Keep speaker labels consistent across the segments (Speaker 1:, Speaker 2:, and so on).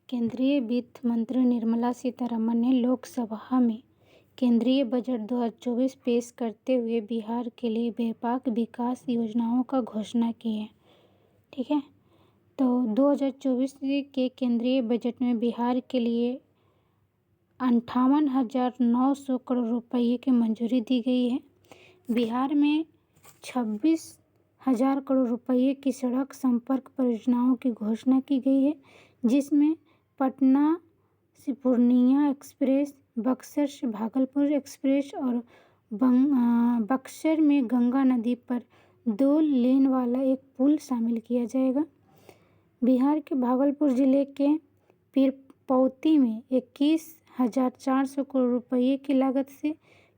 Speaker 1: केंद्रीय वित्त मंत्री निर्मला सीतारमण ने लोकसभा में केंद्रीय बजट 2024 पेश करते हुए बिहार के लिए व्यापक विकास योजनाओं का घोषणा की है। ठीक है, तो 2024 के केंद्रीय बजट में बिहार के लिए 58,900 करोड़ रुपये की मंजूरी दी गई है। बिहार में 26,000 करोड़ रुपये की सड़क संपर्क परियोजनाओं की घोषणा की गई है, जिसमें पटना से पूर्णिया एक्सप्रेस, बक्सर से भागलपुर एक्सप्रेस और बक्सर में गंगा नदी पर 2 लेन वाला एक पुल शामिल किया जाएगा। बिहार के भागलपुर जिले के पीरपौती में 21,400 करोड़ रुपये की लागत से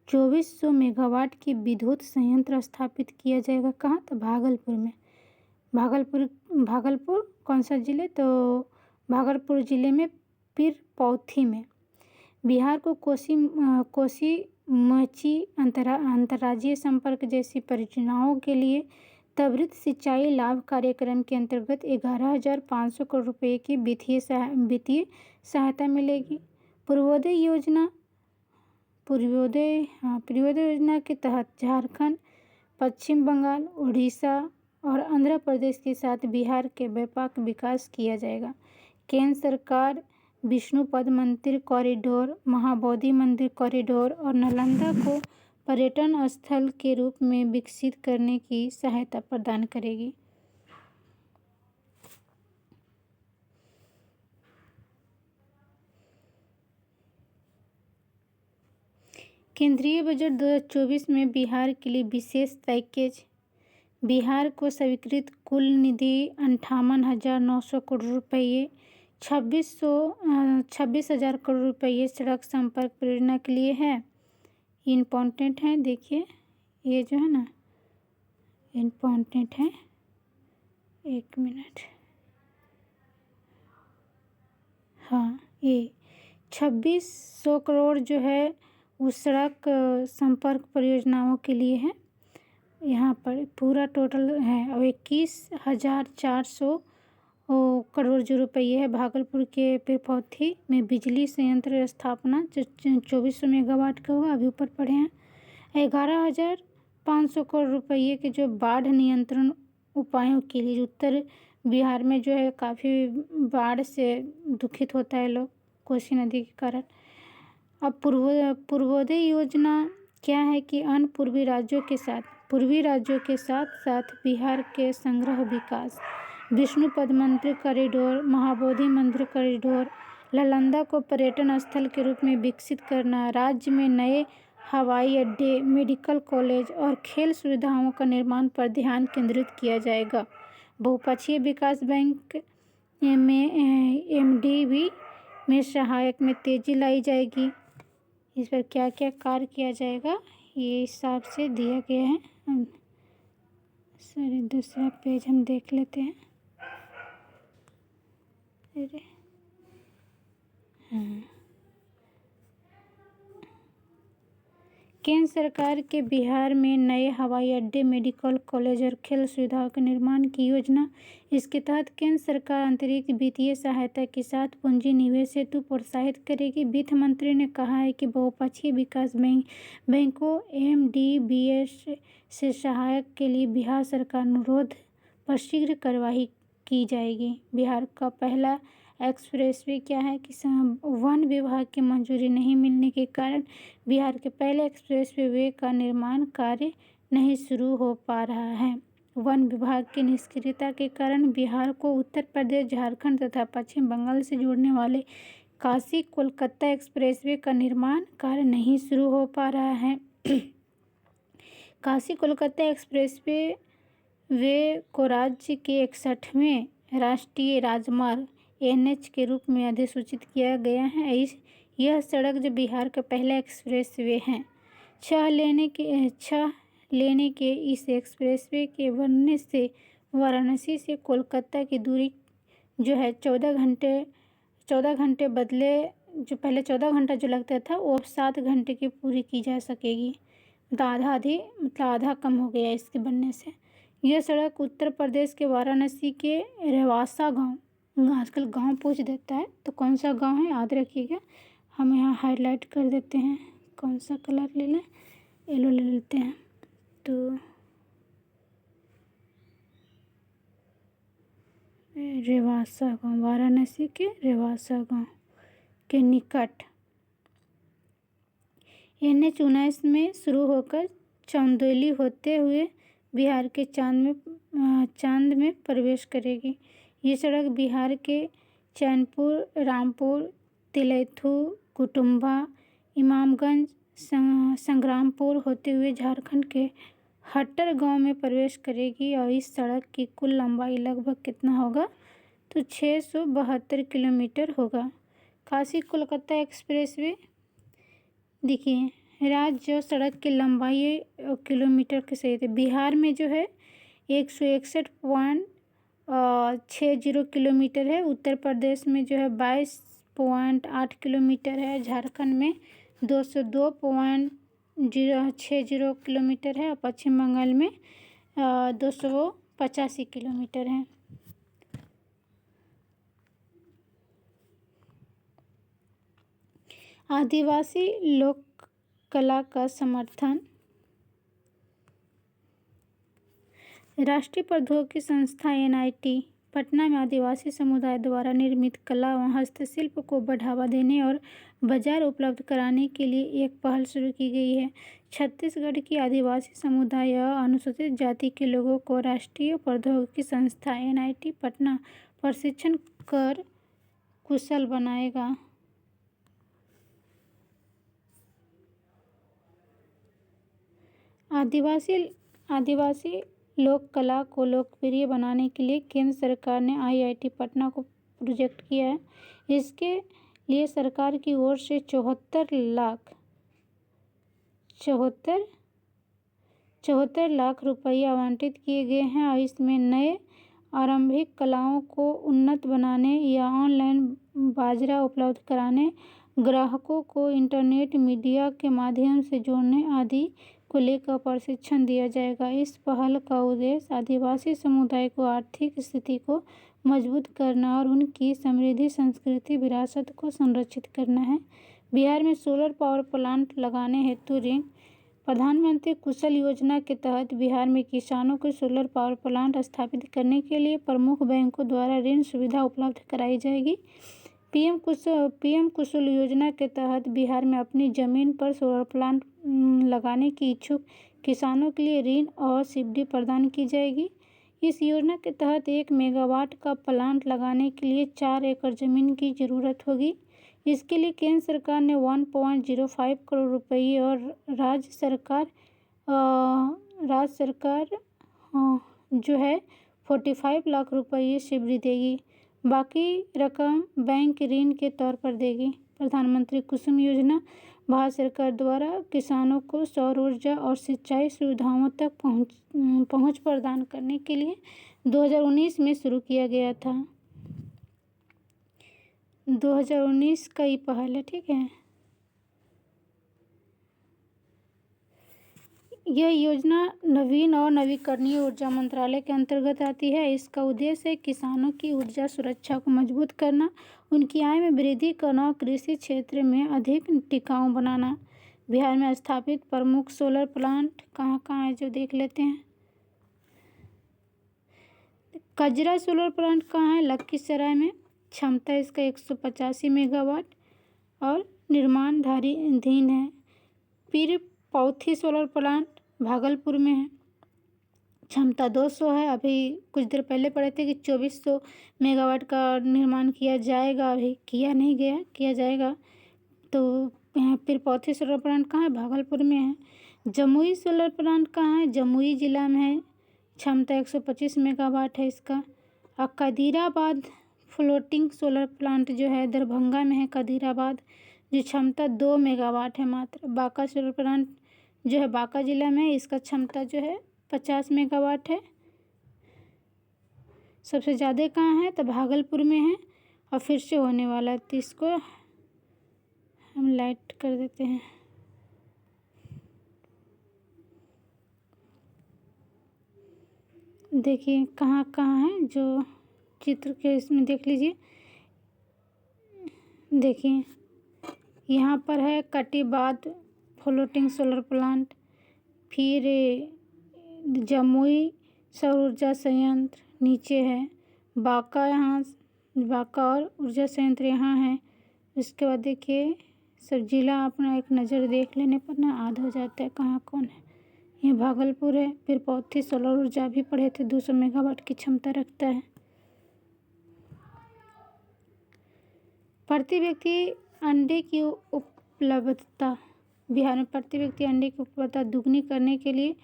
Speaker 1: 2400 मेगावाट की विद्युत संयंत्र स्थापित किया जाएगा। कहाँ? तो भागलपुर में। भागलपुर कौन सा जिले? तो भागलपुर जिले में पीरपौती में। बिहार को कोसी मची अंतर्राज्यीय संपर्क जैसी परियोजनाओं के लिए त्वरित सिंचाई लाभ कार्यक्रम के अंतर्गत 11,500 करोड़ रुपये की वित्तीय सहायता मिलेगी। पूर्वोदय योजना के तहत झारखंड, पश्चिम बंगाल, उड़ीसा और आंध्र प्रदेश के साथ बिहार के व्यापक विकास किया जाएगा। केंद्र सरकार विष्णुपद मंदिर कॉरिडोर, महाबोधि मंदिर कॉरिडोर और नालंदा को पर्यटन स्थल के रूप में विकसित करने की सहायता प्रदान करेगी। केंद्रीय बजट 2024 में बिहार के लिए विशेष पैकेज। बिहार को स्वीकृत कुल निधि 58,900 करोड़ रुपये, 26,000 करोड़ रुपये सड़क संपर्क परियोजना के लिए है। इम्पोर्टेंट है, देखिए ये जो है ना इम्पोर्टेंट है। 1 मिनट। हाँ, ये 2600 करोड़ जो है उस सड़क संपर्क परियोजनाओं के लिए है। यहाँ पर पूरा टोटल है और 21,400 करोड़ जो रुपये है। भागलपुर के पीरपौती में बिजली संयंत्र स्थापना 2400 मेगावाट का होगा, अभी ऊपर पढ़े हैं। 11,500 करोड़ रुपये के जो बाढ़ नियंत्रण उपायों के लिए, उत्तर बिहार में जो है काफ़ी बाढ़ से दुखित होता है लोग कोसी नदी के कारण। अब पूर्वोदय योजना क्या है कि अन्य पूर्वी राज्यों के साथ साथ बिहार के समग्र विकास, विष्णुपद मंदिर कॉरिडोर, महाबोधि मंदिर कॉरिडोर, नालंदा को पर्यटन स्थल के रूप में विकसित करना, राज्य में नए हवाई अड्डे, मेडिकल कॉलेज और खेल सुविधाओं का निर्माण पर ध्यान केंद्रित किया जाएगा। बहुपक्षीय विकास बैंक में एमडीबी में सहायक में तेजी लाई जाएगी। इस पर क्या क्या कार्य किया जाएगा ये हिसाब से दिया गया है। सर दूसरा पेज हम देख लेते हैं। अरे हाँ, केंद्र सरकार के बिहार में नए हवाई अड्डे, मेडिकल कॉलेज और खेल सुविधाओं के निर्माण की योजना। इसके तहत केंद्र सरकार अतिरिक्त वित्तीय सहायता के साथ पूंजी निवेश हेतु प्रोत्साहित करेगी। वित्त मंत्री ने कहा है कि बहुपक्षीय विकास बैंकों एमडीबीएस से सहायता के लिए बिहार सरकार अनुरोध पर शीघ्र कार्रवाई की जाएगी। बिहार का पहला एक्सप्रेसवे क्या है कि वन विभाग की मंजूरी नहीं मिलने के कारण बिहार के पहले एक्सप्रेसवे का निर्माण कार्य नहीं शुरू हो पा रहा है। वन विभाग की निष्क्रियता के कारण बिहार को उत्तर प्रदेश, झारखंड तथा पश्चिम बंगाल से जोड़ने वाले काशी कोलकाता एक्सप्रेसवे का निर्माण कार्य नहीं शुरू हो पा रहा है। काशी कोलकाता एक्सप्रेसवे को राज्य के 61वें राष्ट्रीय राजमार्ग NH के रूप में अधिसूचित किया गया है। यह सड़क जो बिहार का पहला एक्सप्रेसवे है। 6 लेने के इस एक्सप्रेसवे के बनने से वाराणसी से कोलकाता की दूरी जो है 14 घंटे बदले जो पहले 14 घंटा जो लगता था वो अब 7 घंटे की पूरी की जा सकेगी। आधा कम हो गया इसके बनने से। यह सड़क उत्तर प्रदेश के वाराणसी के रेवासा गांव आजकल गांव पूछ देता है, तो कौन सा गांव है याद रखिएगा। हम यहाँ हाईलाइट कर देते हैं। कौन सा कलर ले लें? येलो ले लेते हैं। तो रेवासा गांव, वाराणसी के रेवासा गांव के निकट NH-19 में शुरू होकर चंदौली होते हुए बिहार के चांद में प्रवेश करेगी। ये सड़क बिहार के चैनपुर, रामपुर, तिलैथू, कुटुम्बा, इमामगंज, संग्रामपुर होते हुए झारखंड के हट्टर गांव में प्रवेश करेगी। और इस सड़क की कुल लंबाई लगभग कितना होगा? तो 672 किलोमीटर होगा। काशी कोलकाता एक्सप्रेसवे देखिए, राज्य सड़क की लंबाई किलोमीटर के सहित बिहार में जो है 161.60 किलोमीटर है। उत्तर प्रदेश में जो है 22.8 किलोमीटर है। झारखंड में 202.60 किलोमीटर है और पश्चिम बंगाल में 285 किलोमीटर है। आदिवासी लोक कला का समर्थन। राष्ट्रीय प्रौद्योगिकी संस्थान NIT पटना में आदिवासी समुदाय द्वारा निर्मित कला व हस्तशिल्प को बढ़ावा देने और बाजार उपलब्ध कराने के लिए एक पहल शुरू की गई है। छत्तीसगढ़ की आदिवासी समुदाय और अनुसूचित जाति के लोगों को राष्ट्रीय प्रौद्योगिकी संस्थान NIT पटना प्रशिक्षण कर कुशल बनाएगा। आदिवासी लोक कला को लोकप्रिय बनाने के लिए केंद्र सरकार ने IIT पटना को प्रोजेक्ट किया है। इसके लिए सरकार की ओर से 74 लाख रुपये आवंटित किए गए हैं और इसमें नए आरंभिक कलाओं को उन्नत बनाने या ऑनलाइन बाजार उपलब्ध कराने, ग्राहकों को इंटरनेट मीडिया के माध्यम से जोड़ने आदि को लेकर प्रशिक्षण दिया जाएगा। इस पहल का उद्देश्य आदिवासी समुदाय को आर्थिक स्थिति को मजबूत करना और उनकी समृद्ध सांस्कृतिक विरासत को संरक्षित करना है। बिहार में सोलर पावर प्लांट लगाने हेतु ऋण। प्रधानमंत्री कुशल योजना के तहत बिहार में किसानों को सोलर पावर प्लांट स्थापित करने के लिए प्रमुख बैंकों द्वारा ऋण सुविधा उपलब्ध कराई जाएगी। PM कुशल योजना के तहत बिहार में अपनी ज़मीन पर सोलर प्लांट लगाने की इच्छुक किसानों के लिए ऋण और सब्सिडी प्रदान की जाएगी। इस योजना के तहत 1 मेगावाट का प्लांट लगाने के लिए 4 एकड़ ज़मीन की ज़रूरत होगी। इसके लिए केंद्र सरकार ने 1.05 करोड़ रुपये और राज्य सरकार जो है 45 लाख रुपये सब्सिडी देगी। बाकी रकम बैंक ऋण के तौर पर देगी। प्रधानमंत्री कुसुम योजना भारत सरकार द्वारा किसानों को सौर ऊर्जा और सिंचाई सुविधाओं तक पहुंच प्रदान करने के लिए 2019 में शुरू किया गया था। 2019 का ये पहल है, ठीक है। यह योजना नवीन और नवीकरणीय ऊर्जा मंत्रालय के अंतर्गत आती है। इसका उद्देश्य है किसानों की ऊर्जा सुरक्षा को मजबूत करना, उनकी आय में वृद्धि करना और कृषि क्षेत्र में अधिक टिकाऊ बनाना। बिहार में स्थापित प्रमुख सोलर प्लांट कहाँ कहाँ है जो देख लेते हैं। कजरा सोलर प्लांट कहाँ है? लखीसराय में। क्षमता इसका 185 मेगावाट और निर्माणाधीन है। पीर पौथी सोलर प्लांट भागलपुर में है। क्षमता 200 है। अभी कुछ देर पहले पढ़े थे कि 2400 मेगावाट का निर्माण किया जाएगा। अभी किया नहीं गया, किया जाएगा। तो पीर पौथी सोलर प्लांट कहाँ है? भागलपुर में है। जमुई सोलर प्लांट कहाँ है? जमुई जिला में है। क्षमता 125 मेगावाट है इसका। और कदीराबाद फ्लोटिंग सोलर प्लांट जो है दरभंगा में है। कदीराबाद जो क्षमता 2 मेगावाट है मात्र। बांका सोलर प्लांट जो है बांका जिला में है। इसका क्षमता जो है 50 मेगावाट है। सबसे ज़्यादा कहाँ है? तो भागलपुर में है और फिर से होने वाला है। तो इसको हम लाइट कर देते हैं। देखिए कहाँ कहाँ है जो चित्र के इसमें देख लीजिए। देखिए यहाँ पर है कटिबाद फ्लोटिंग सोलर प्लांट, फिर जमुई सौर ऊर्जा संयंत्र नीचे है, बांका, यहाँ बांका और ऊर्जा संयंत्र यहाँ है। इसके बाद देखिए सब जिला अपना एक नज़र देख लेने पर ना याद हो जाता है कहाँ कौन है। ये भागलपुर है। फिर पौथी सोलर ऊर्जा भी पढ़े थे, 200 मेगावाट की क्षमता रखता है। प्रति व्यक्ति अंडे की उपलब्धता, बिहार में प्रति व्यक्ति अंडे की उपलब्धता दुगनी करने के लिए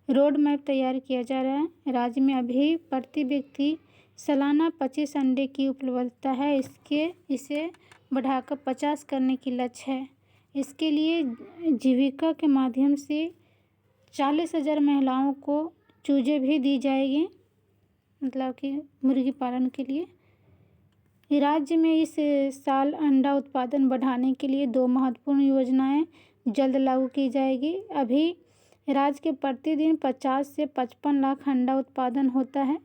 Speaker 1: रोड मैप तैयार किया जा रहा है। राज्य में अभी प्रति व्यक्ति सालाना 25 अंडे की उपलब्धता है। इसे बढ़ाकर 50 करने की लक्ष्य है। इसके लिए जीविका के माध्यम से 40,000 महिलाओं को चूजे भी दी जाएगी, मतलब कि मुर्गी पालन के लिए। राज्य में इस साल अंडा उत्पादन बढ़ाने के लिए 2 महत्वपूर्ण योजनाएं जल्द लागू की जाएगी। अभी राज्य के प्रतिदिन 50 से 55 लाख अंडा उत्पादन होता है,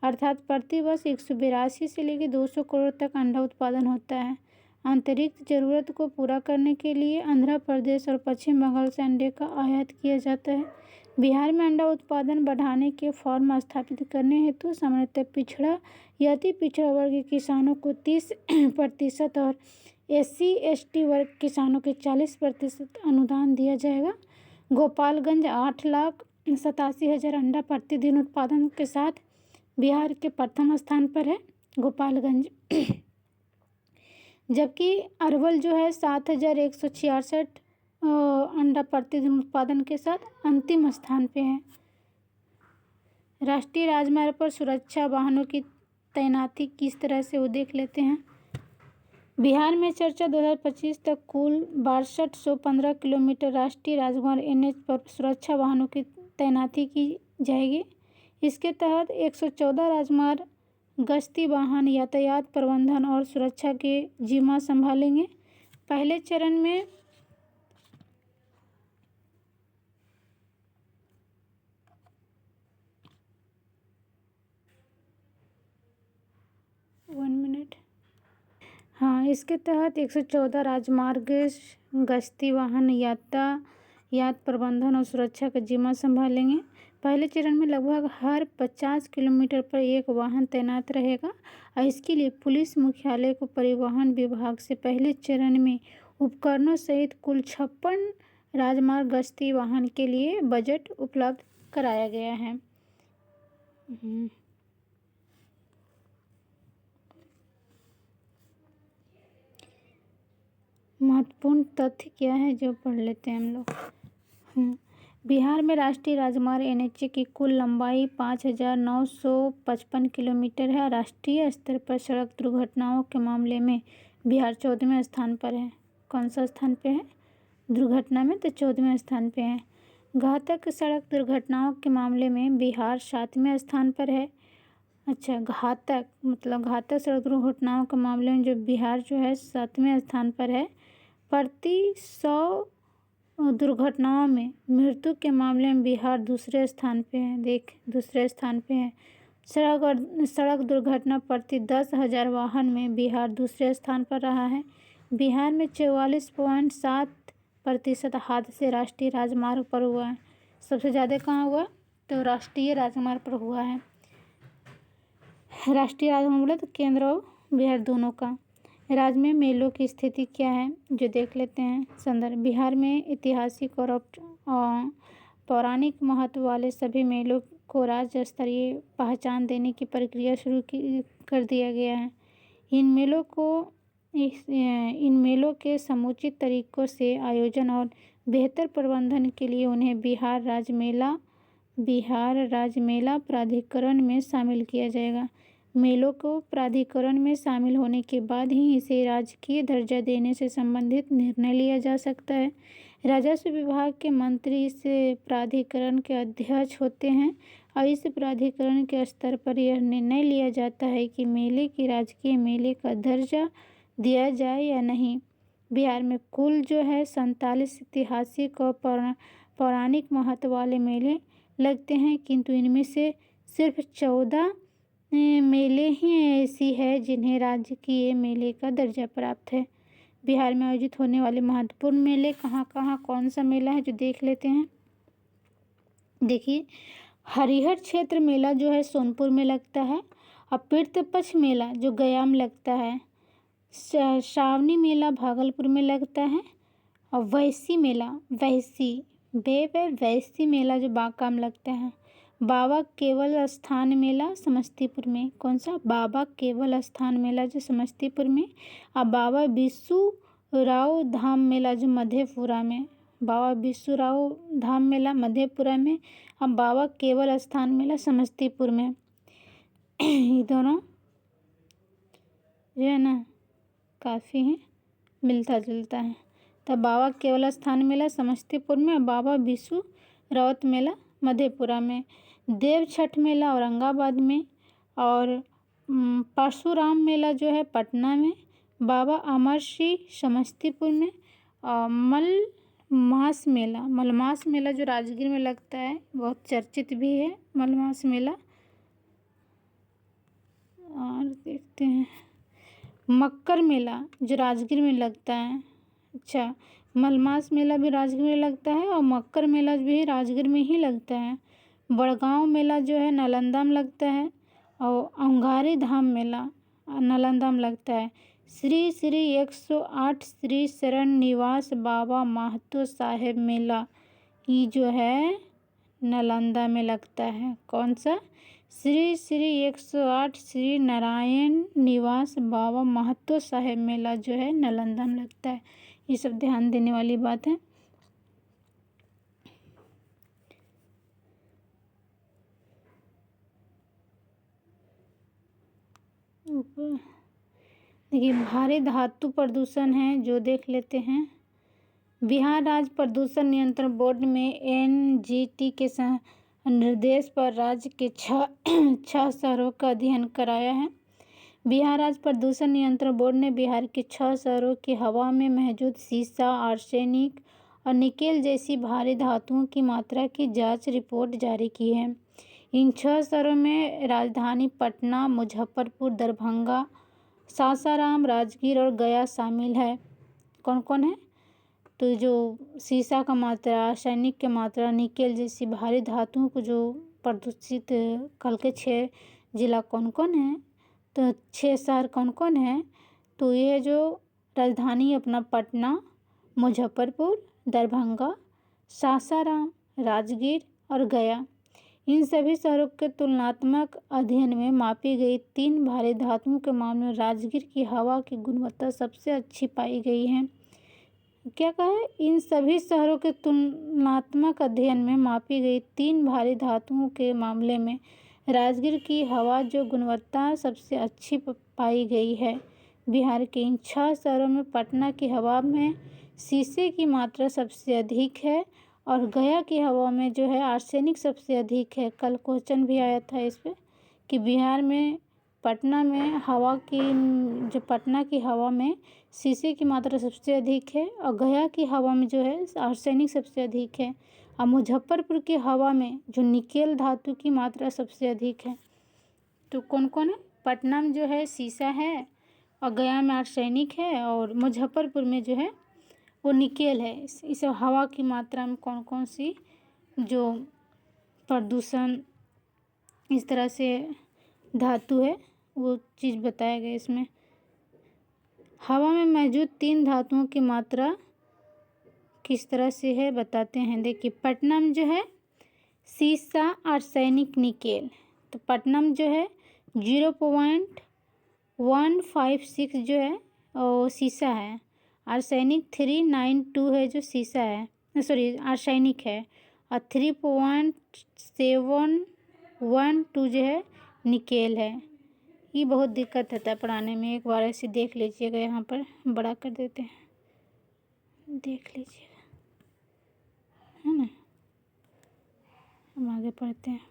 Speaker 1: अर्थात प्रति वर्ष 182 से लेकर 200 करोड़ तक अंडा उत्पादन होता है। अतिरिक्त ज़रूरत को पूरा करने के लिए आंध्र प्रदेश और पश्चिम बंगाल से अंडे का आयात किया जाता है। बिहार में अंडा उत्पादन बढ़ाने के फॉर्म स्थापित करने हेतु सामान्यतः पिछड़ा या अति पिछड़ा वर्ग के किसानों को 30% और SC/ST वर्ग किसानों के 40% अनुदान दिया जाएगा। गोपालगंज 8,87,000 अंडा प्रतिदिन उत्पादन के साथ बिहार के प्रथम स्थान पर है, गोपालगंज। जबकि अरवल जो है 7,166 अंडा प्रतिदिन उत्पादन के साथ अंतिम स्थान पे है। राष्ट्रीय राजमार्ग पर सुरक्षा वाहनों की तैनाती किस तरह से वो देख लेते हैं। बिहार में चर्चा 2025 तक कुल 6215 किलोमीटर राष्ट्रीय राजमार्ग NH पर सुरक्षा वाहनों की तैनाती की जाएगी। इसके तहत 114 राजमार्ग गश्ती वाहन यातायात प्रबंधन और सुरक्षा के जिम्मा संभालेंगे। पहले चरण में इसके तहत 114 राजमार्ग गश्ती वाहन यातायात प्रबंधन और सुरक्षा का जिम्मा संभालेंगे। पहले चरण में लगभग हर 50 किलोमीटर पर एक वाहन तैनात रहेगा और इसके लिए पुलिस मुख्यालय को परिवहन विभाग से पहले चरण में उपकरणों सहित कुल 56 राजमार्ग गश्ती वाहन के लिए बजट उपलब्ध कराया गया है। महत्वपूर्ण तथ्य क्या है जो पढ़ लेते हैं हम लोग। बिहार में राष्ट्रीय राजमार्ग NH की कुल लंबाई 5,955 किलोमीटर है। राष्ट्रीय स्तर पर सड़क दुर्घटनाओं के मामले में बिहार 14वें स्थान पर है। कौन सा स्थान पे है दुर्घटना में? तो 14वें स्थान पे है। घातक सड़क दुर्घटनाओं के मामले में बिहार 7वें स्थान पर है। अच्छा, घातक मतलब घातक सड़क दुर्घटनाओं के मामले में जो बिहार जो है 7वें स्थान पर है। प्रति 100 दुर्घटनाओं में मृत्यु के मामले में बिहार दूसरे स्थान पे है। दूसरे स्थान पे है। सड़क दुर्घटना प्रति 10,000 वाहन में बिहार दूसरे स्थान पर रहा है। बिहार में 44.7% हादसे राष्ट्रीय राजमार्ग पर हुआ है। सबसे ज़्यादा कहाँ हुआ? तो राष्ट्रीय राजमार्ग पर हुआ है। राष्ट्रीय राजमार्ग बोले तो केंद्र और बिहार दोनों का। राज्य में मेलों की स्थिति क्या है जो देख लेते हैं। संदर्भ, बिहार में ऐतिहासिक और पौराणिक महत्व वाले सभी मेलों को राज्य स्तरीय पहचान देने की प्रक्रिया शुरू कर दिया गया है। इन मेलों के समुचित तरीकों से आयोजन और बेहतर प्रबंधन के लिए उन्हें बिहार राज्य मेला प्राधिकरण में शामिल किया जाएगा। मेलों को प्राधिकरण में शामिल होने के बाद ही इसे राजकीय दर्जा देने से संबंधित निर्णय लिया जा सकता है। राजस्व विभाग के मंत्री इस प्राधिकरण के अध्यक्ष होते हैं और इस प्राधिकरण के स्तर पर यह निर्णय लिया जाता है कि मेले की राजकीय मेले का दर्जा दिया जाए या नहीं। बिहार में कुल जो है 47 ऐतिहासिक और पौराणिक महत्व वाले मेले लगते हैं, किंतु इनमें से सिर्फ 14 मेले ही ऐसी है जिन्हें राजकीय मेले का दर्जा प्राप्त है। बिहार में आयोजित होने वाले महत्वपूर्ण मेले कहाँ कहाँ, कौन सा मेला है जो देख लेते हैं। देखिए, हरिहर क्षेत्र मेला जो है सोनपुर में लगता है, और पितृपक्ष मेला जो गया में लगता है, श्रावणी मेला भागलपुर में लगता है, और वैसी मेला वैसी मेला जो बांका में लगता है। बाबा केवल स्थान मेला समस्तीपुर में, कौन सा, बाबा केवल स्थान मेला जो समस्तीपुर में, और बाबा बिस्सुराव धाम मेला जो मधेपुरा में, बाबा बिस्सुराव धाम मेला मधेपुरा में, और बाबा केवल स्थान मेला समस्तीपुर में। ये दोनों जो है ना काफ़ी है मिलता जुलता है। तब बाबा केवल स्थान मेला समस्तीपुर में, और बाबा बिस्सुराव मेला मधेपुरा में। देव छठ मेला औरंगाबाद में, और परशुराम मेला जो है पटना में, बाबा अमर सिंह समस्तीपुर में, और मलमास मेला जो राजगीर में लगता है, बहुत चर्चित भी है मलमास मेला। और देखते हैं मक्कर मेला जो राजगीर में लगता है। अच्छा, मलमास मेला भी राजगीर में लगता है, और मक्कर मेला भी राजगीर में ही लगता है। बड़गांव मेला जो है नालंदा में लगता है, और अंगारी धाम मेला नालंदा में लगता है। श्री श्री 108 श्री शरण निवास बाबा महतो साहेब मेला, ये जो है नालंदा में लगता है। कौन सा, श्री श्री 108 श्री नारायण निवास बाबा महतो साहेब मेला जो है नालंदा में लगता है। ये सब ध्यान देने वाली बात है। देखिए, भारी धातु प्रदूषण है जो देख लेते हैं। बिहार राज्य प्रदूषण नियंत्रण बोर्ड में एनजीटी के निर्देश पर राज्य के छह शहरों का अध्ययन कराया है। बिहार राज्य प्रदूषण नियंत्रण बोर्ड ने बिहार के 6 शहरों की हवा में मौजूद सीसा, आर्सेनिक और निकेल जैसी भारी धातुओं की मात्रा की जांच रिपोर्ट जारी की है। इन 6 शहरों में राजधानी पटना, मुजफ्फरपुर, दरभंगा, सासाराम, राजगीर और गया शामिल है। कौन कौन है, तो जो सीसा का मात्रा, आर्सेनिक की मात्रा, निकेल जैसी भारी धातुओं को जो प्रदूषित कल के 6 जिला कौन कौन है, तो 6 शहर कौन कौन है, तो ये जो राजधानी अपना पटना, मुजफ्फरपुर, दरभंगा, सासाराम, राजगीर और गया। इन सभी शहरों के तुलनात्मक अध्ययन में मापी गई 3 भारी धातुओं के मामले में राजगीर की हवा की गुणवत्ता सबसे अच्छी पाई गई है। क्या कहा है, इन सभी शहरों के तुलनात्मक अध्ययन में मापी गई 3 भारी धातुओं के मामले में राजगीर की हवा जो गुणवत्ता सबसे अच्छी पाई गई है। बिहार के इन 6 शहरों में पटना की हवा में सीसे की मात्रा सबसे अधिक है, और गया की हवा में जो है आर्सेनिक सबसे अधिक है। कल क्वेश्चन भी आया था इस पे कि बिहार में पटना में पटना की हवा में सीसे की मात्रा सबसे अधिक है, और गया की हवा में जो है आर्सेनिक सबसे अधिक है, और मुजफ्फरपुर की हवा में जो निकेल धातु की मात्रा सबसे अधिक है। तो कौन कौन है, पटना में जो है सीसा है, और गया में आर्सेनिक है, और मुजफ्फरपुर में जो है वो निकेल है। इस हवा की मात्रा में कौन कौन सी जो प्रदूषण इस तरह से धातु है वो चीज़ बताया गया इसमें। हवा में मौजूद 3 धातुओं की मात्रा किस तरह से है बताते हैं। देखिए, पटना में जो है सीसा, आर्सेनिक, निकेल, तो पटना में जो है 0.156 जो है वो सीसा है, आर्सेनिक 392 है जो सीसा है, सॉरी आर्सेनिक है, और 3.712 जो है निकेल है। ये बहुत दिक्कत होता है पढ़ाने में, एक बार ऐसे देख लीजिएगा, यहाँ पर बड़ा कर देते हैं, देख लीजिएगा, है ना। हम आगे पढ़ते हैं।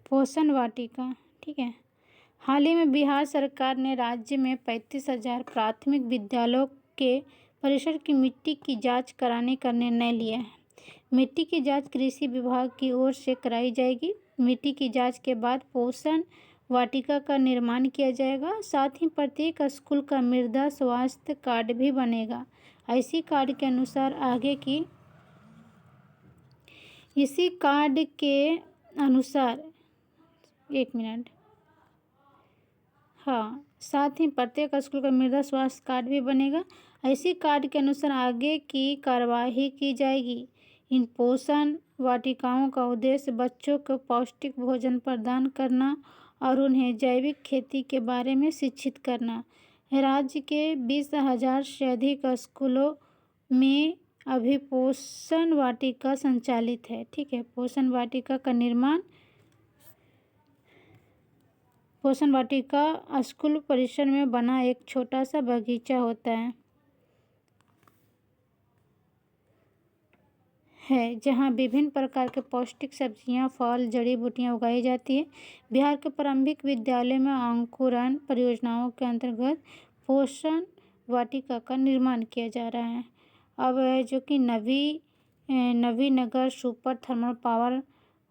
Speaker 1: पोषण वाटिका, ठीक है। हाल ही में बिहार सरकार ने राज्य में 35,000 प्राथमिक विद्यालयों के परिसर की मिट्टी की जांच कराने का निर्णय लिया है। मिट्टी की जांच कृषि विभाग की ओर से कराई जाएगी। मिट्टी की जांच के बाद पोषण वाटिका का निर्माण किया जाएगा। साथ ही प्रत्येक स्कूल का मृदा स्वास्थ्य कार्ड भी बनेगा। इसी कार्ड के अनुसार आगे की इसी कार्ड के अनुसार एक मिनट हाँ, साथ ही प्रत्येक स्कूल का मृदा स्वास्थ्य कार्ड भी बनेगा। इसी कार्ड के अनुसार आगे की कार्यवाही की जाएगी। इन पोषण वाटिकाओं का उद्देश्य बच्चों को पौष्टिक भोजन प्रदान करना और उन्हें जैविक खेती के बारे में शिक्षित करना। राज्य के 20,000 से अधिक स्कूलों में अभी पोषण वाटिका संचालित है। ठीक है, पोषण वाटिका स्कूल परिसर में बना एक छोटा सा बगीचा होता है जहाँ विभिन्न प्रकार के पौष्टिक सब्जियां, फल, जड़ी बूटियां उगाई जाती है। बिहार के प्रारंभिक विद्यालय में अंकुरण परियोजनाओं के अंतर्गत पोषण वाटिका का निर्माण किया जा रहा है। अब जो कि Navinagar super thermal power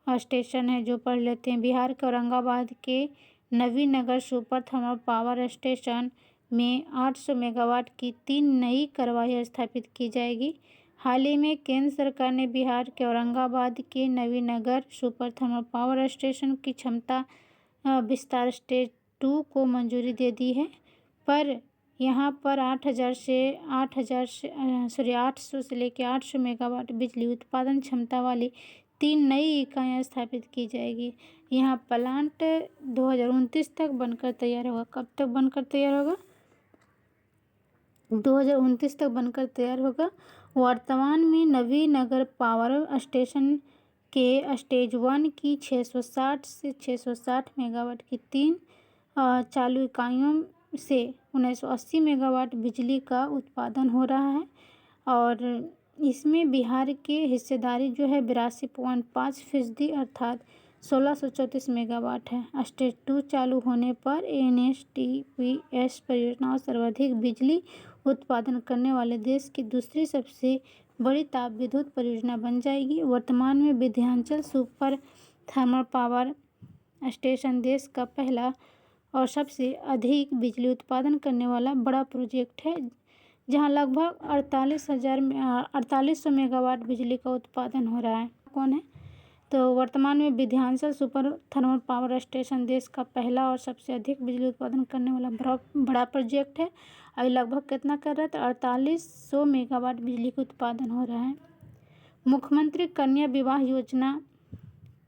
Speaker 1: station है, जो पढ़ लेते हैं। बिहार के औरंगाबाद के Navinagar super thermal power station में 800 मेगावाट की 3 नई कार्यवाही स्थापित की जाएगी। हाल ही में केंद्र सरकार ने बिहार के औरंगाबाद के Navinagar super thermal power station की क्षमता विस्तार स्टेज 2 को मंजूरी दे दी है। पर यहाँ पर 800 से लेकर 800 मेगावाट बिजली उत्पादन क्षमता वाली 3 नई इकाइयाँ स्थापित की जाएगी। यहाँ प्लांट 2029 तक बनकर तैयार होगा। कब तक बनकर तैयार होगा? 2029 तक बनकर तैयार होगा। वर्तमान में नवीनगर पावर स्टेशन के स्टेज 1 की 660 मेगावाट की 3 चालू इकाइयों से 1980 मेगावाट बिजली का उत्पादन हो रहा है और इसमें बिहार की हिस्सेदारी जो है 82.5% अर्थात 1634 मेगावाट है। स्टेज 2 चालू होने पर NSTPS परियोजना सर्वाधिक बिजली उत्पादन करने वाले देश की दूसरी सबसे बड़ी ताप विद्युत परियोजना बन जाएगी। वर्तमान में Vindhyachal super thermal power station देश का पहला और सबसे अधिक बिजली उत्पादन करने वाला बड़ा प्रोजेक्ट है, जहां लगभग 4800 मेगावाट बिजली का उत्पादन हो रहा है। कौन है? तो वर्तमान में Vindhyachal super thermal power station देश का पहला और सबसे अधिक बिजली उत्पादन करने वाला बड़ा प्रोजेक्ट है। अभी लगभग कितना कर रहा है? तो 4800 मेगावाट बिजली का उत्पादन हो रहा है। मुख्यमंत्री कन्या विवाह योजना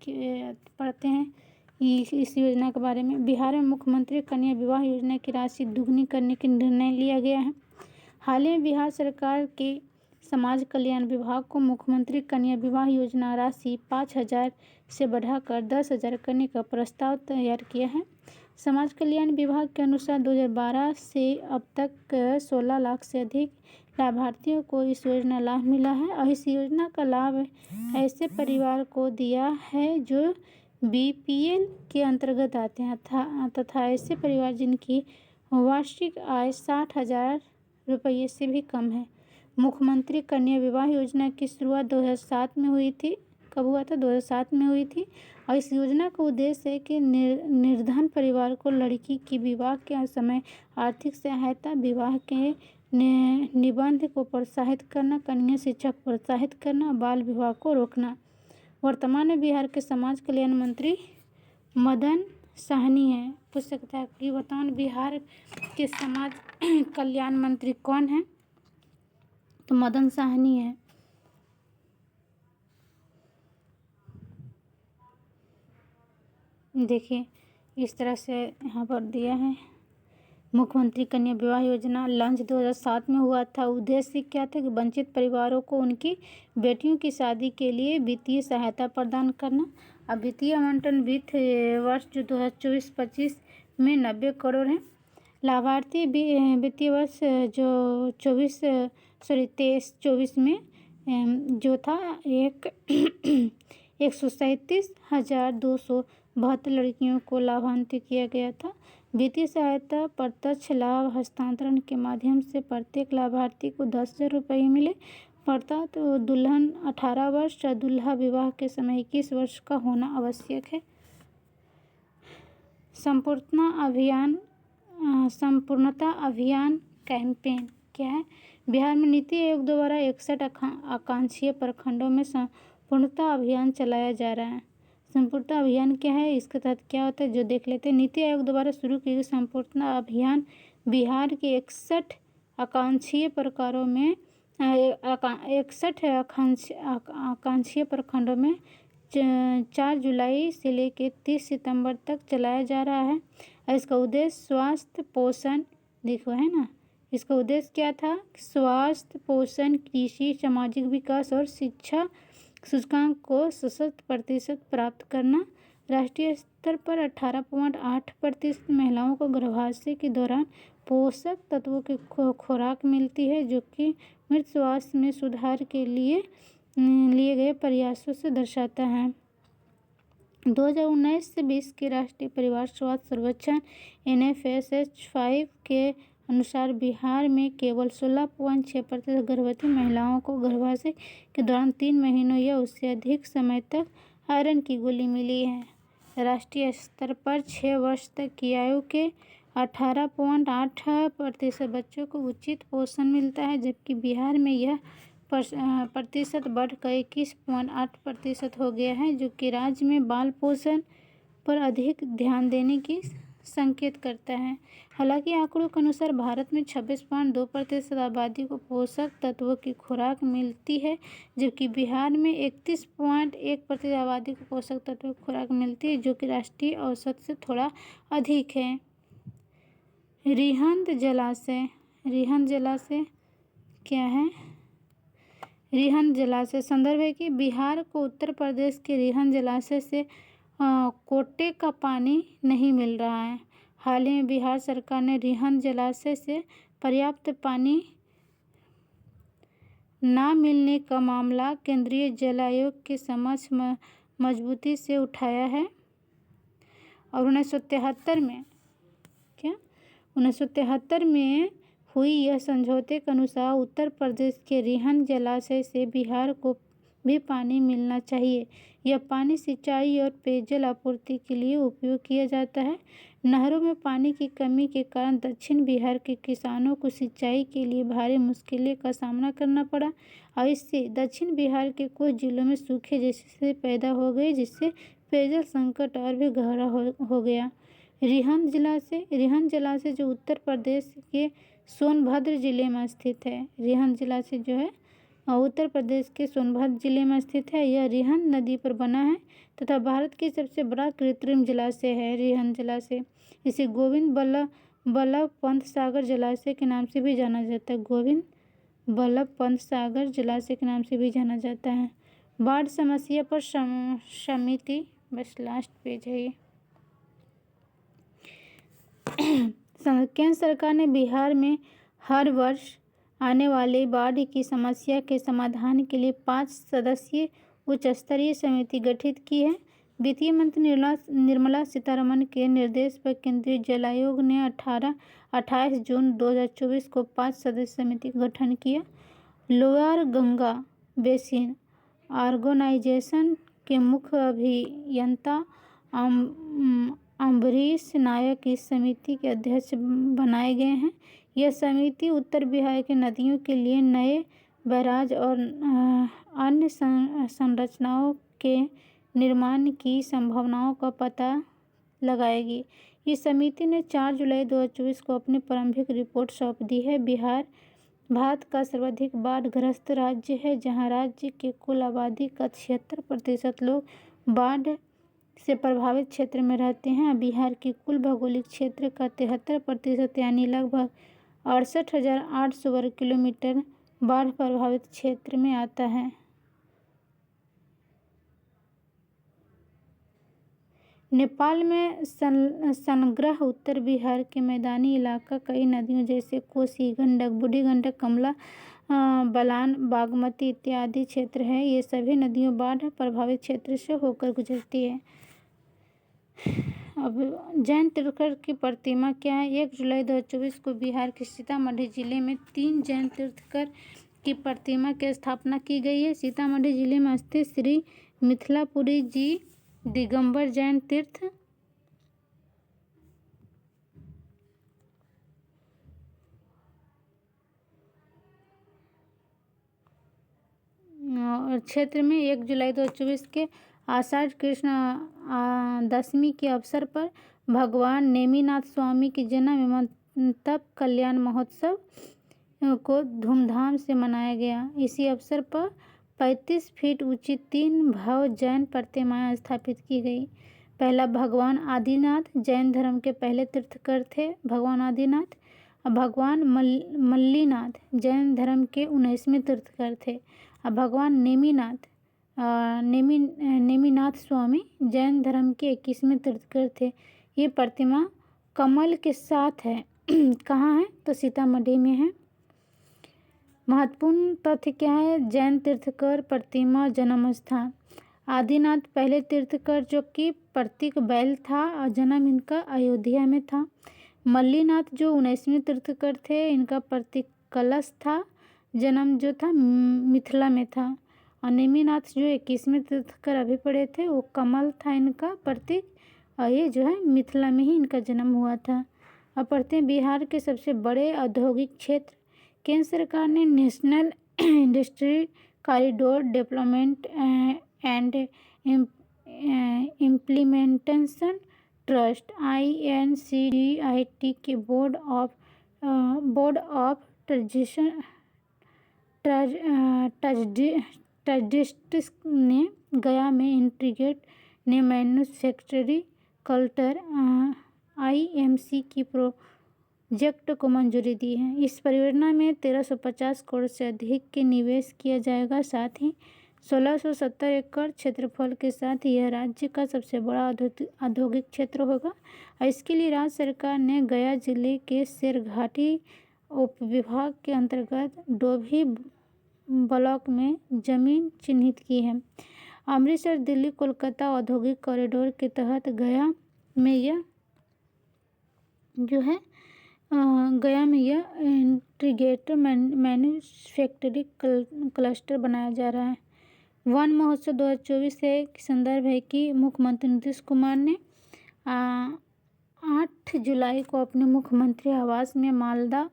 Speaker 1: के पढ़ते हैं इस योजना के बारे में। बिहार में मुख्यमंत्री कन्या विवाह योजना की राशि दुगनी करने का निर्णय लिया गया है। हाल ही में बिहार सरकार के समाज कल्याण विभाग को मुख्यमंत्री कन्या विवाह योजना राशि 5,000 से बढ़ाकर 10,000 करने का प्रस्ताव तैयार किया है। समाज कल्याण विभाग के अनुसार 2012 से अब तक 16 लाख से अधिक लाभार्थियों को इस योजना लाभ मिला है और इस योजना का लाभ ऐसे परिवार को दिया है जो BPL के अंतर्गत आते हैं तथा ऐसे परिवार जिनकी वार्षिक आय 60,000 रुपये से भी कम है। मुख्यमंत्री कन्या विवाह योजना की शुरुआत 2007 में हुई थी। कब हुआ था? 2007 में हुई थी और इस योजना का उद्देश्य है कि निर्धन परिवार को लड़की की विवाह के समय आर्थिक सहायता, विवाह के निबंध को प्रोत्साहित करना, कन्या शिक्षा को प्रोत्साहित करना, बाल विवाह को रोकना। वर्तमान में बिहार के समाज कल्याण मंत्री मदन साहनी है। पूछ सकता है कि वर्तमान बिहार के समाज कल्याण मंत्री कौन है? तो मदन साहनी है। देखिए इस तरह से यहाँ पर दिया है। मुख्यमंत्री कन्या विवाह योजना लॉन्च 2007 में हुआ था। उद्देश्य क्या था कि वंचित परिवारों को उनकी बेटियों की शादी के लिए वित्तीय सहायता प्रदान करना। अब वित्तीय आवंटन वित्त वर्ष जो 2024-25 में 90 करोड़ है। लाभार्थी वित्तीय वर्ष जो 23-24 में जो था 137,272 लड़कियों को लाभान्वित किया गया था। वित्तीय सहायता प्रत्यक्ष लाभ हस्तांतरण के माध्यम से प्रत्येक लाभार्थी को 10,000 रुपये मिले पड़ता। तो दुल्हन 18 वर्ष या दूल्हा विवाह के समय 21 वर्ष का होना आवश्यक है। संपूर्णता अभियान कैंपेन क्या है? बिहार में नीति आयोग द्वारा 61 आकांक्षीय प्रखंडों में संपूर्णता अभियान चलाया जा रहा है। संपूर्णता अभियान क्या है, इसके तहत क्या होता है जो देख लेते हैं। नीति आयोग द्वारा शुरू की गई संपूर्णता अभियान बिहार के 61 आकांक्षीय प्रकारों में 61 आकांक्षीय प्रखंडों में 4 जुलाई से लेकर 30 सितंबर तक चलाया जा रहा है। इसका उद्देश्य स्वास्थ्य, पोषण, देखो है ना, इसका उद्देश्य क्या था? स्वास्थ्य, पोषण, कृषि, सामाजिक विकास और शिक्षा सूचकांक को 67% प्राप्त करना। राष्ट्रीय स्तर पर 18.8% महिलाओं को गर्भाशय के दौरान पोषक तत्वों की खुराक मिलती है, जो कि मृत स्वास्थ्य में सुधार के लिए गए प्रयासों से दर्शाता है। 2019 से 20 के राष्ट्रीय परिवार स्वास्थ्य सर्वेक्षण NFSH5 के अनुसार बिहार में केवल 16.6% गर्भवती महिलाओं को गर्भाशय के दौरान 3 महीनों या उससे अधिक समय तक आयरन की गोली मिली है। राष्ट्रीय स्तर पर 6 वर्ष तक की आयु के 18.8% बच्चों को उचित पोषण मिलता है, जबकि बिहार में यह प्रतिशत बढ़कर 21.8% हो गया है, जो कि राज्य में बाल पोषण पर अधिक ध्यान देने की संकेत करता है। हालांकि आंकड़ों के अनुसार भारत में 26.2% आबादी को पोषक तत्वों की खुराक मिलती है, जबकि बिहार में 31.1% आबादी को पोषक तत्वों की खुराक मिलती है, जो कि राष्ट्रीय औसत से थोड़ा अधिक है। रिहंद जलाशय क्या है? रिहंद जलाशय संदर्भ है कि बिहार को उत्तर प्रदेश के रिहंद जलाशय से कोटे का पानी नहीं मिल रहा है। हाल ही में बिहार सरकार ने रिहंद जलाशय से पर्याप्त पानी ना मिलने का मामला केंद्रीय जल आयोग के समक्ष मजबूती से उठाया है और 1973 में हुई यह समझौते के अनुसार उत्तर प्रदेश के रिहंद जलाशय से बिहार को भी पानी मिलना चाहिए। यह पानी सिंचाई और पेयजल आपूर्ति के लिए उपयोग किया जाता है। नहरों में पानी की कमी के कारण दक्षिण बिहार के किसानों को सिंचाई के लिए भारी मुश्किलों का सामना करना पड़ा और इससे दक्षिण बिहार के कुछ जिलों में सूखे जैसे पैदा हो गए, जिससे पेयजल संकट और भी गहरा हो गया। रिहंद जलाशय जो उत्तर प्रदेश के सोनभद्र जिले में स्थित है। रिहंद जलाशय जो है उत्तर प्रदेश के सोनभद्र जिले में स्थित है। यह रिहंद नदी पर बना है तथा भारत की सबसे बड़ा कृत्रिम जलाशय है रिहंद जलाशय। इसे गोविंद बल्लभ पंत सागर जलाशय के नाम से भी जाना जाता है। गोविंद बल्लभ पंत सागर जलाशय के नाम से भी जाना जाता है। बाढ़ समस्या पर समिति, बस लास्ट पेज है ये। केंद्र सरकार ने बिहार में हर वर्ष आने वाली बाढ़ की समस्या के समाधान के लिए 5 सदस्यीय उच्च स्तरीय समिति गठित की है। वित्त मंत्री निर्मला सीतारमण के निर्देश पर केंद्रीय जल आयोग ने 28 जून 2024 को 5 सदस्यीय समिति का गठन किया। लोअर गंगा बेसिन ऑर्गेनाइजेशन के मुख्य अभियंता अम्बरीश नायक इस समिति के अध्यक्ष बनाए गए हैं। यह समिति उत्तर बिहार की नदियों के लिए नए बैराज और अन्य संरचनाओं के निर्माण की संभावनाओं का पता लगाएगी। इस समिति ने 4 जुलाई 2024 को अपनी प्रारंभिक रिपोर्ट सौंप दी है। बिहार भारत का सर्वाधिक बाढ़-ग्रस्त राज्य है, जहां राज्य की कुल आबादी का 76% लोग बाढ़ से प्रभावित क्षेत्र में रहते हैं। बिहार की कुल भौगोलिक क्षेत्र का 73% यानी लगभग 68,800 वर्ग किलोमीटर बाढ़ प्रभावित क्षेत्र में आता है। नेपाल में संग्रह उत्तर बिहार के मैदानी इलाका कई नदियों जैसे कोसी, गंडक, बूढ़ी गंडक, कमला बलान, बागमती इत्यादि क्षेत्र है। ये सभी नदियों बाढ़ प्रभावित क्षेत्र से होकर गुजरती है। अब जैन तीर्थंकर की प्रतिमा क्या है? 1 जुलाई 2024 को बिहार के सीतामढ़ी जिले में 3 जैन तीर्थंकर की प्रतिमा की स्थापना की गई है। सीतामढ़ी जिले में स्थित श्री मिथिलापुरी जी दिगंबर जैन तीर्थ क्षेत्र में 1 जुलाई 2024 के आषाढ़ कृष्ण दशमी के अवसर पर भगवान नेमिनाथ स्वामी के जन्म एवं तप कल्याण महोत्सव को धूमधाम से मनाया गया। इसी अवसर पर 35 फीट ऊंची 3 भव्य जैन प्रतिमाएं स्थापित की गई। पहला भगवान आदिनाथ जैन धर्म के पहले तीर्थंकर थे। भगवान आदिनाथ भगवान मल्लीनाथ जैन धर्म के 19वें तीर्थंकर थे। भगवान नेमिनाथ स्वामी जैन धर्म के 21वें तीर्थंकर थे। ये प्रतिमा कमल के साथ है। कहाँ है? तो सीतामढ़ी में है। महत्वपूर्ण तथ्य क्या है? जैन तीर्थंकर प्रतिमा जन्म स्थान आदिनाथ पहले तीर्थंकर जो कि प्रतीक बैल था और जन्म इनका अयोध्या में था। मल्लीनाथ जो 19वें तीर्थंकर थे, इनका प्रतीक कलश था, जन्म जो था मिथिला में था। और नेमिनाथ जो 21वें तीर्थंकर अभी पढ़े थे, वो कमल था इनका प्रतीक, और ये जो है मिथिला में ही इनका जन्म हुआ था। अब पढ़ते हैं बिहार के सबसे बड़े औद्योगिक क्षेत्र। केंद्र सरकार ने national industry corridor development and implementation trust INCDIT के बोर्ड ऑफ ट्रस्टिस ने गया में इंटीग्रेटेड ने मैन्युफैक्चरिंग क्लस्टर IMC की प्रोजेक्ट को मंजूरी दी है। इस परियोजना में 1350 करोड़ से अधिक के निवेश किया जाएगा। साथ ही 1670 एकड़ क्षेत्रफल के साथ यह राज्य का सबसे बड़ा औद्योगिक क्षेत्र होगा। और इसके लिए राज्य सरकार ने गया जिले के शेरघाटी उपविभाग के अंतर्गत डोभी ब्लॉक में जमीन चिन्हित की है। अमृतसर दिल्ली कोलकाता औद्योगिक कॉरिडोर के तहत गया में यह इंटीग्रेटेड मैन्युफैक्चरिंग क्लस्टर बनाया जा रहा है। वन महोत्सव 2024 से संदर्भ है कि मुख्यमंत्री नीतीश कुमार ने 8 जुलाई को अपने मुख्यमंत्री आवास में मालदा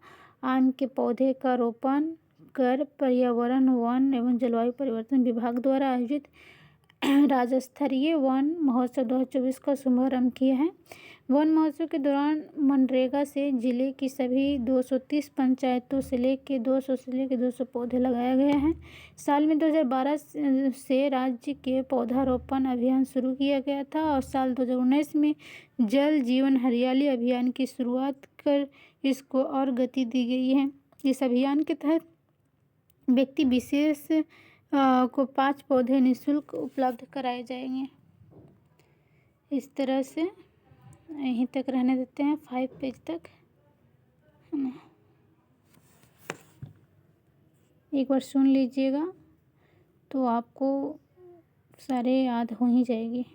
Speaker 1: आम के पौधे का रोपण कर पर्यावरण, वन एवं जलवायु परिवर्तन विभाग द्वारा आयोजित राज्य स्तरीय वन महोत्सव 2024 का शुभारंभ किया है। वन महोत्सव के दौरान मनरेगा से जिले की सभी 230 पंचायतों से लेकर 200 पौधे लगाया गया है। साल में 2012 से राज्य के पौधारोपण अभियान शुरू किया गया था और साल 2019 में जल जीवन हरियाली अभियान की शुरुआत कर इसको और गति दी गई है। इस अभियान के तहत व्यक्ति विशेष को 5 पौधे निःशुल्क उपलब्ध कराए जाएंगे। इस तरह से यहीं तक रहने देते हैं, 5 पेज तक, है ना। एक बार सुन लीजिएगा तो आपको सारे याद हो ही जाएगी।